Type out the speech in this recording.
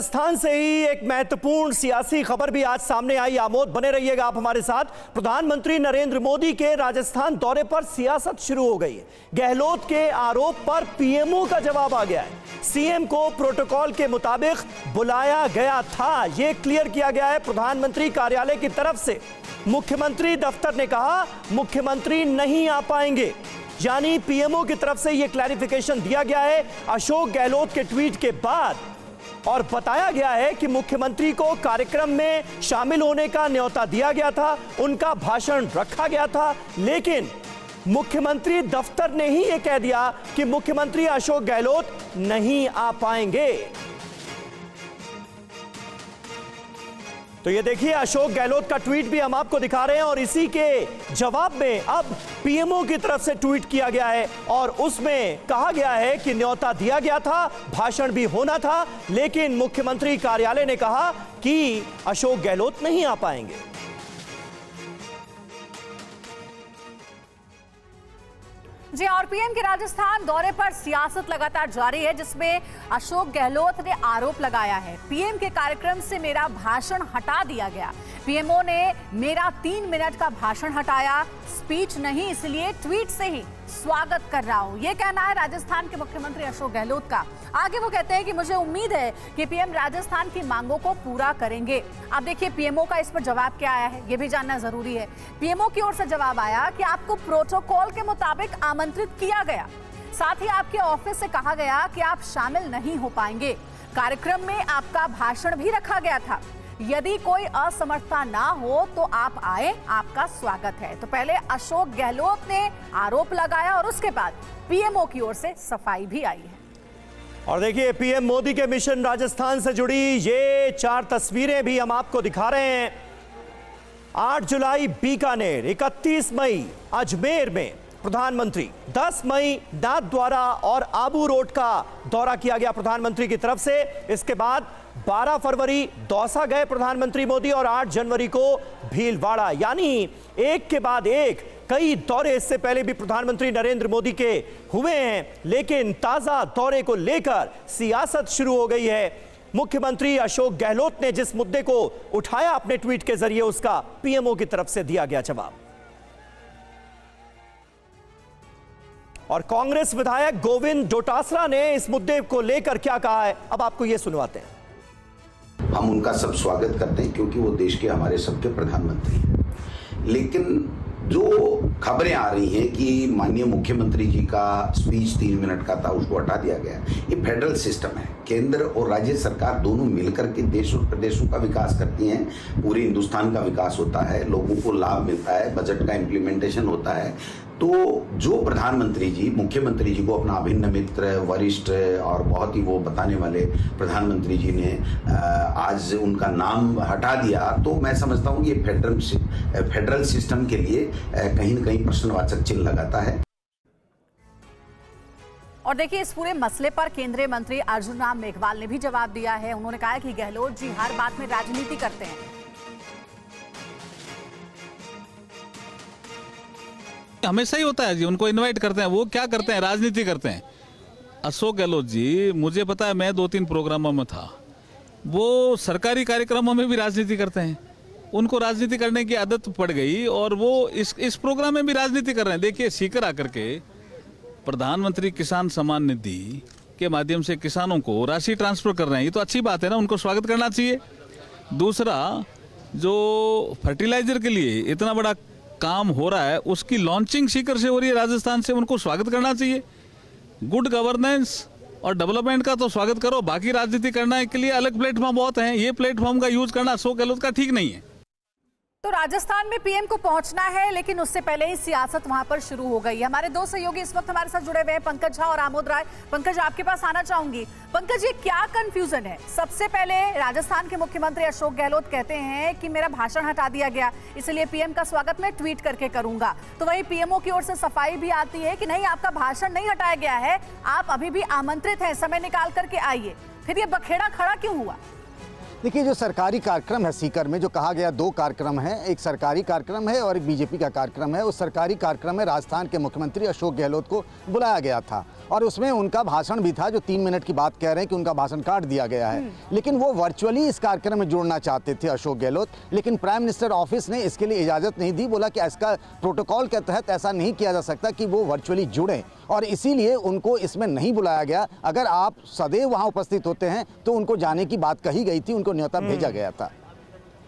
राजस्थान से ही एक महत्वपूर्ण सियासी खबर भी आज सामने आई। आमोद, बने रहिएगा आप हमारे साथ। प्रधानमंत्री नरेंद्र मोदी के राजस्थान दौरे पर सियासत शुरू हो गई है। गहलोत के आरोप पर पीएमओ का जवाब आ गया है। सीएम को प्रोटोकॉल के मुताबिक बुलाया गया था, यह क्लियर किया गया है प्रधानमंत्री कार्यालय की तरफ से। मुख्यमंत्री दफ्तर ने कहा मुख्यमंत्री नहीं आ पाएंगे, यानी पीएमओ की तरफ से यह क्लैरिफिकेशन दिया गया है अशोक गहलोत के ट्वीट के बाद। और बताया गया है कि मुख्यमंत्री को कार्यक्रम में शामिल होने का न्योता दिया गया था, उनका भाषण रखा गया था, लेकिन मुख्यमंत्री दफ्तर ने ही यह कह दिया कि मुख्यमंत्री अशोक गहलोत नहीं आ पाएंगे। तो ये देखिए, अशोक गहलोत का ट्वीट भी हम आपको दिखा रहे हैं और इसी के जवाब में अब पीएमओ की तरफ से ट्वीट किया गया है और उसमें कहा गया है कि न्योता दिया गया था, भाषण भी होना था, लेकिन मुख्यमंत्री कार्यालय ने कहा कि अशोक गहलोत नहीं आ पाएंगे। जी, और पीएम के राजस्थान दौरे पर सियासत लगातार जारी है, जिसमें अशोक गहलोत ने आरोप लगाया है पीएम के कार्यक्रम से मेरा भाषण हटा दिया गया। पीएमओ ने मेरा 3 मिनट का भाषण हटाया, स्पीच नहीं, इसलिए ट्वीट से ही स्वागत कर रहा हूं, यह कहना है राजस्थान के मुख्यमंत्री अशोक गहलोत का। आगे वो कहते हैं कि मुझे उम्मीद है कि पीएम राजस्थान की मांगों को पूरा करेंगे। अब देखिए पीएमओ का इस पर जवाब क्या आया है, यह भी जानना जरूरी है। पीएमओ की ओर से जवाब आया कि आपको प्रोटोकॉल के मुताबिक आमंत्रित किया गया, साथ ही आपके ऑफिस से कहा गया कि आप शामिल नहीं हो पाएंगे। कार्यक्रम में आपका भाषण भी रखा गया था, यदि कोई असमर्थता ना हो तो आप आए, आपका स्वागत है। तो पहले अशोक गहलोत ने आरोप लगाया और उसके बाद पीएमओ की ओर से सफाई भी आई है। और देखिए, पीएम मोदी के मिशन राजस्थान से जुड़ी ये 4 तस्वीरें भी हम आपको दिखा रहे हैं। 8 जुलाई बीकानेर, 31 मई अजमेर में प्रधानमंत्री, 10 मई नाथद्वारा और आबू रोड का दौरा किया गया प्रधानमंत्री की तरफ से। इसके बाद 12 फरवरी दौसा गए प्रधानमंत्री मोदी और 8 जनवरी को भीलवाड़ा, यानी एक के बाद एक कई दौरे इससे पहले भी प्रधानमंत्री नरेंद्र मोदी के हुए हैं। लेकिन ताजा दौरे को लेकर सियासत शुरू हो गई है। मुख्यमंत्री अशोक गहलोत ने जिस मुद्दे को उठाया अपने ट्वीट के जरिए, उसका पीएमओ की तरफ से दिया गया जवाब। और कांग्रेस विधायक गोविंद डोटासरा ने इस मुद्दे को लेकर क्या कहा है, अब आपको यह सुनवाते हैं। हम उनका सब स्वागत करते हैं क्योंकि वो देश के हमारे सबके प्रधानमंत्री हैं। लेकिन जो खबरें आ रही हैं कि माननीय मुख्यमंत्री जी का स्पीच 3 मिनट का था, उसको हटा दिया गया, ये फेडरल सिस्टम है। केंद्र और राज्य सरकार दोनों मिलकर के देश और प्रदेशों का विकास करती हैं, पूरे हिंदुस्तान का विकास होता है, लोगों को लाभ मिलता है, बजट का इम्प्लीमेंटेशन होता है। तो जो प्रधानमंत्री जी, मुख्यमंत्री जी को अपना अभिन्न मित्र, वरिष्ठ और बहुत ही वो बताने वाले प्रधानमंत्री जी ने आज उनका नाम हटा दिया, तो मैं समझता हूँ ये फेडरल सिस्टम के लिए कहीं न कहीं प्रश्नवाचक चिन्ह लगाता है। और देखिए, इस पूरे मसले पर केंद्रीय मंत्री अर्जुन राम मेघवाल ने भी जवाब दिया है। उन्होंने कहा कि गहलोत जी हर बात में राजनीति करते हैं। हमेशा ही होता है जी, उनको इनवाइट करते हैं, वो क्या करते हैं, राजनीति करते हैं। अशोक गहलोत जी, मुझे पता है, मैं 2-3 प्रोग्रामों में था, वो सरकारी कार्यक्रमों में भी राजनीति करते हैं। उनको राजनीति करने की आदत पड़ गई और वो इस प्रोग्राम में भी राजनीति कर रहे हैं। देखिए, सीकर आकर के प्रधानमंत्री किसान सम्मान निधि के माध्यम से किसानों को राशि ट्रांसफर कर रहे हैं, ये तो अच्छी बात है ना, उनको स्वागत करना चाहिए। दूसरा, जो फर्टिलाइजर के लिए इतना बड़ा काम हो रहा है, उसकी लॉन्चिंग सीकर से हो रही है, राजस्थान से, उनको स्वागत करना चाहिए। गुड गवर्नेंस और डेवलपमेंट का तो स्वागत करो, बाकी राजनीति करने के लिए अलग प्लेटफॉर्म बहुत हैं, ये प्लेटफॉर्म का यूज करना अशोक गहलोत का ठीक नहीं है। तो राजस्थान में पीएम को पहुंचना है, लेकिन उससे पहले ही सियासत वहां पर शुरू हो गई है। हमारे 2 सहयोगी इस वक्त हमारे साथ जुड़े हुए हैं, पंकज झा और आमोद राय। पंकज, आपके पास आना चाहूंगी। पंकज, ये क्या कंफ्यूजन है? सबसे पहले राजस्थान के मुख्यमंत्री अशोक गहलोत कहते हैं कि मेरा भाषण हटा दिया गया, इसलिए पीएम का स्वागत मैं ट्वीट करके करूंगा। तो वहीं पीएमओ की ओर से सफाई भी आती है कि नहीं, आपका भाषण नहीं हटाया गया है, आप अभी भी आमंत्रित हैं, समय निकाल करके आइए। फिर ये बखेड़ा खड़ा क्यों हुआ? देखिए, जो सरकारी कार्यक्रम है सीकर में, जो कहा गया 2 कार्यक्रम हैं, एक सरकारी कार्यक्रम है और एक बीजेपी का कार्यक्रम है। उस सरकारी कार्यक्रम में राजस्थान के मुख्यमंत्री अशोक गहलोत को बुलाया गया था और उसमें उनका भाषण भी था, जो 3 मिनट की बात कह रहे हैं कि उनका भाषण काट दिया गया है। लेकिन वो वर्चुअली इस कार्यक्रम में जुड़ना चाहते थे अशोक गहलोत, लेकिन प्राइम मिनिस्टर ऑफिस ने इसके लिए इजाज़त नहीं दी। बोला कि इसका प्रोटोकॉल के तहत ऐसा नहीं किया जा सकता कि वो वर्चुअली जुड़ें और इसीलिए उनको इसमें नहीं बुलाया गया। अगर आप सदैव वहाँ उपस्थित होते हैं तो उनको जाने की बात कही गई थी, उनको न्योता भेजा गया था।